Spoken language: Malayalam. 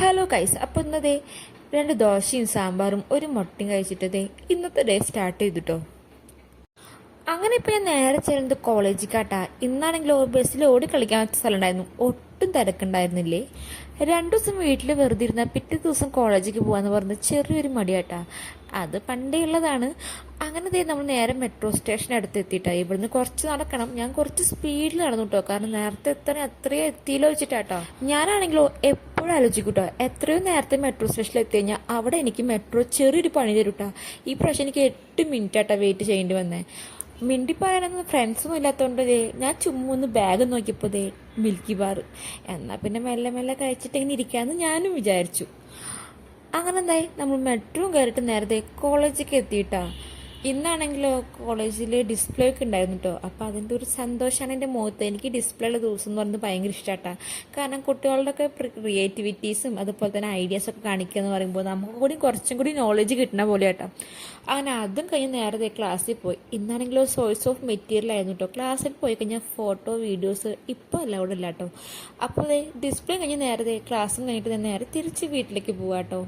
ഹലോ കൈസ്, അപ്പോൾ ഇന്നതേ 2 ദോശയും സാമ്പാറും ഒരു മുട്ടയും കഴിച്ചിട്ടതേ ഇന്നത്തെ ഡേ സ്റ്റാർട്ട് ചെയ്തിട്ടോ. അങ്ങനെ ഇപ്പോൾ ഞാൻ നേരെ ചെല്ലുന്നത് കോളേജിക്കാട്ടാ. ഇന്നാണെങ്കിലോ ബസ്സിൽ ഓടി കളിക്കാൻ സ്ഥലം ഉണ്ടായിരുന്നു, ഒട്ടും തിരക്കുണ്ടായിരുന്നില്ലേ. 2 ദിവസം വീട്ടിൽ വെറുതെ ഇരുന്നാൽ പിറ്റേ ദിവസം കോളേജിലേക്ക് പോകാമെന്ന് പറഞ്ഞ് ചെറിയൊരു മടിയാട്ടാ. അത് പണ്ടേ ഉള്ളതാണ്. അങ്ങനെ നമ്മൾ നേരെ മെട്രോ സ്റ്റേഷൻ അടുത്ത് എത്തിയിട്ടാ. ഇവിടുന്ന് കുറച്ച് നടക്കണം. ഞാൻ കുറച്ച് സ്പീഡിൽ നടന്നു കേട്ടോ, കാരണം നേരത്തെ അത്രയും എത്തിയില്ലോ വെച്ചിട്ടാട്ടോ. ഞാനാണെങ്കിലോ എപ്പോഴും ആലോചിക്കൂട്ടോ, എത്രയോ നേരത്തെ മെട്രോ സ്റ്റേഷനിൽ എത്തി കഴിഞ്ഞാൽ അവിടെ എനിക്ക് മെട്രോ ചെറിയൊരു പണി തരും കേട്ടോ. ഈ പ്രാവശ്യം എനിക്ക് 8 മിനിറ്റാട്ടാ വെയിറ്റ് ചെയ്യേണ്ടി വന്നേ. മിണ്ടി പറയാനൊന്നും ഫ്രണ്ട്സൊന്നും ഇല്ലാത്തതുകൊണ്ട് ഞാൻ ചുമ്മാ ഒന്ന് ബാഗ് നോക്കിയപ്പോൾ മിൽക്കി ബാർ. എന്നാൽ പിന്നെ മെല്ലെ മെല്ലെ കഴിച്ചിട്ട് ഇങ്ങനെ ഇരിക്കാമെന്ന് ഞാനും വിചാരിച്ചു. അങ്ങനെ എന്തായി, നമ്മൾ മെട്രോ കയറിയിട്ട് നേരത്തെ കോളേജിലേക്ക് എത്തിയിട്ടാ. ഇന്നാണെങ്കിലോ കോളേജിൽ ഡിസ്പ്ലേ ഒക്കെ ഉണ്ടായിരുന്നു കേട്ടോ. അപ്പോൾ അതിൻ്റെ ഒരു സന്തോഷമാണ് എൻ്റെ മുഖത്ത്. എനിക്ക് ഡിസ്പ്ലേ ഉള്ള ദിവസം എന്ന് പറയുന്നത് ഭയങ്കര ഇഷ്ടമാട്ടാ. കാരണം കുട്ടികളുടെ ഒക്കെ ക്രിയേറ്റിവിറ്റീസും അതുപോലെ തന്നെ ഐഡിയാസൊക്കെ കാണിക്കുക എന്ന് പറയുമ്പോൾ നമുക്ക് കൂടി കുറച്ചും കൂടി നോളജ് കിട്ടുന്ന പോലെ കേട്ടോ. അങ്ങനെ അതും കഴിഞ്ഞ് നേരത്തെ ക്ലാസ്സിൽ പോയി. ഇന്നാണെങ്കിലോ സോഴ്സ് ഓഫ് മെറ്റീരിയൽ ആയിരുന്നു കേട്ടോ. ക്ലാസ്സിൽ പോയി കഴിഞ്ഞാൽ ഫോട്ടോ വീഡിയോസ് ഇപ്പോൾ അലൗഡ് അല്ല കേട്ടോ. അപ്പോൾ ഡിസ്പ്ലേ കഴിഞ്ഞ് നേരത്തെ ക്ലാസ്സും കഴിഞ്ഞിട്ട് നേരെ തിരിച്ച് വീട്ടിലേക്ക് പോവാം കേട്ടോ.